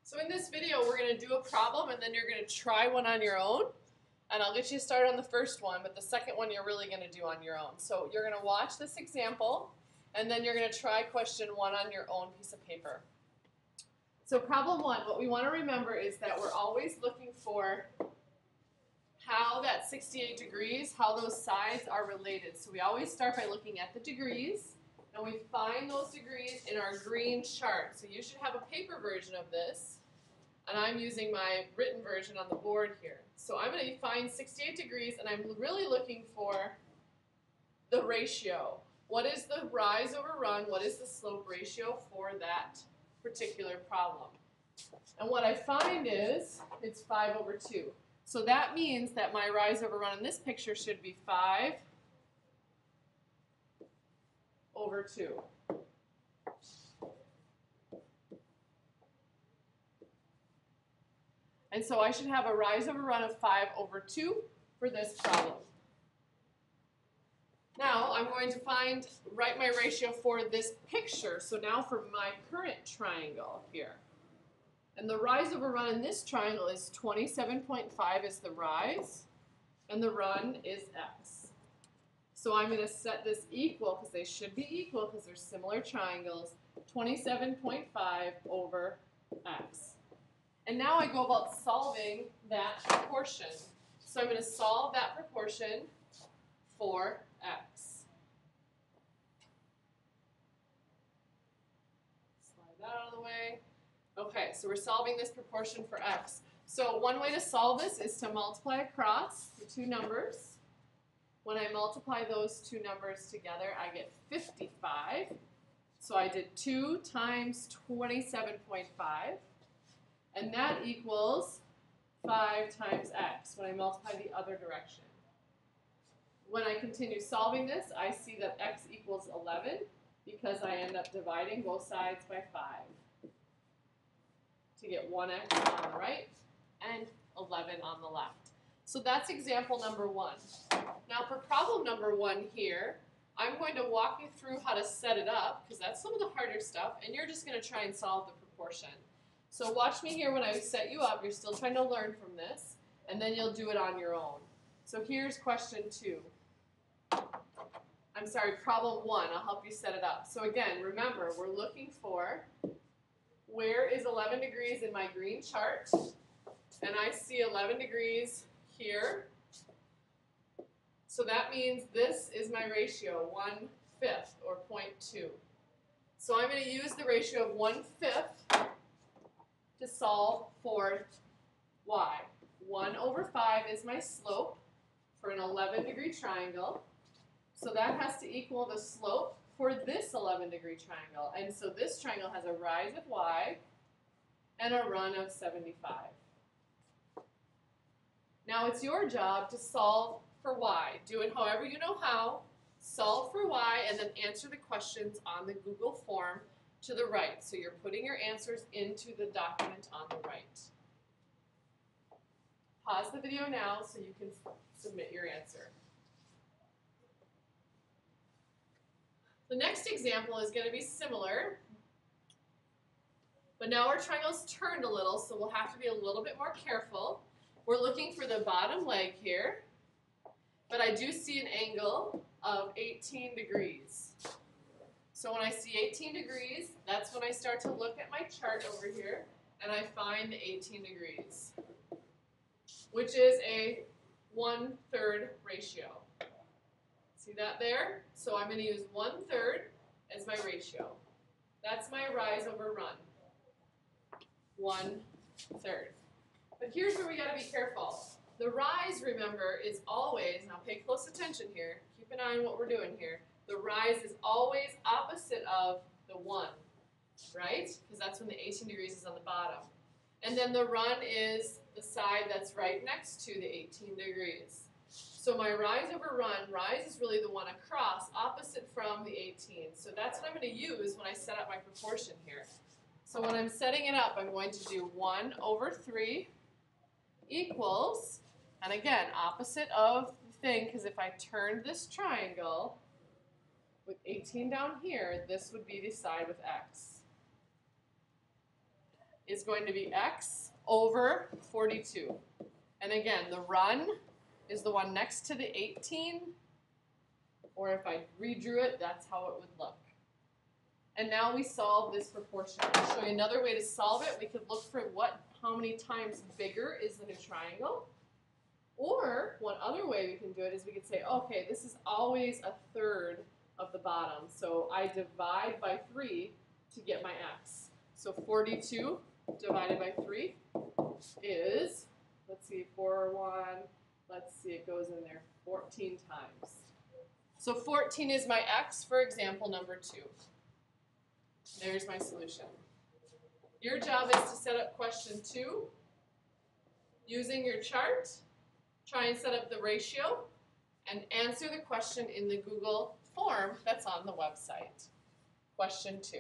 So in this video, we're going to do a problem and then you're going to try one on your own. And I'll get you started on the first one, but the second one you're really going to do on your own. So you're going to watch this example and then you're going to try question one on your own piece of paper. So problem one, what we want to remember is that we're always looking for how that 68 degrees, how those sides are related. So we always start by looking at the degrees. And we find those degrees in our green chart. So you should have a paper version of this. And I'm using my written version on the board here. So I'm going to find 68 degrees, and I'm really looking for the ratio. What is the rise over run? What is the slope ratio for that particular problem? And what I find is it's 5 over 2. So that means that my rise over run in this picture should be 5 over 2. And so I should have a rise over run of 5 over 2 for this problem. Now I'm going to write my ratio for this picture. So now for my current triangle here. And the rise over run in this triangle is 27.5 is the rise, and the run is x. So I'm going to set this equal, because they should be equal because they're similar triangles, 27.5 over x. And now I go about solving that proportion. So I'm going to solve that proportion for x. Slide that out of the way. Okay, so we're solving this proportion for x. So one way to solve this is to multiply across the two numbers. When I multiply those two numbers together, I get 55. So I did 2 times 27.5. And that equals 5 times x when I multiply the other direction. When I continue solving this, I see that x equals 11 because I end up dividing both sides by 5 to get 1x on the right and 11 on the left. So that's example number 1. Now for problem number 1 here, I'm going to walk you through how to set it up because that's some of the harder stuff, and you're just going to try and solve the proportion. So watch me here when I set you up. You're still trying to learn from this, and then you'll do it on your own. So here's question 2. I'm sorry, problem 1. I'll help you set it up. So again, remember, we're looking for where is 11 degrees in my green chart, and I see 11 degrees here. So that means this is my ratio, 1/5 or 0.2. So I'm going to use the ratio of 1/5 to solve for y. 1 over 5 is my slope for an 11-degree triangle. So that has to equal the slope for this 11-degree triangle. And so this triangle has a rise of y and a run of 75. Now it's your job to solve for y. Do it however you know how. Solve for y and then answer the questions on the Google form to the right. So you're putting your answers into the document on the right. Pause the video now so you can submit your answer. The next example is going to be similar, but now our triangle's turned a little, so we'll have to be a little bit more careful. We're looking for the bottom leg here, but I do see an angle of 18 degrees. So when I see 18 degrees, that's when I start to look at my chart over here, and I find 18 degrees, which is a 1/3 ratio. See that there? So I'm going to use 1/3 as my ratio. That's my rise over run. 1/3. But here's where we got to be careful. The rise, remember, is always, now pay close attention here, keep an eye on what we're doing here. The rise is always opposite of the 1, right? Because that's when the 18 degrees is on the bottom. And then the run is the side that's right next to the 18 degrees. So my rise over run, rise is really the one across, opposite from the 18. So that's what I'm going to use when I set up my proportion here. So when I'm setting it up, I'm going to do 1 over 3 equals, and again, opposite of the thing, because if I turned this triangle with 18 down here, this would be the side with x. is going to be x over 42. And again, the run is the one next to the 18, or if I redrew it, that's how it would look. And now we solve this proportion. I'll show you another way to solve it. We could look for how many times bigger is the new triangle. Or one other way we can do it is we could say, okay, this is always a third of the bottom. So I divide by 3 to get my x. So 42 divided by 3 is, let's see, 14 times. So 14 is my x for example number 2. There's my solution. Your job is to set up question 2 using your chart. Try and set up the ratio and answer the question in the Google form that's on the website. Question 2.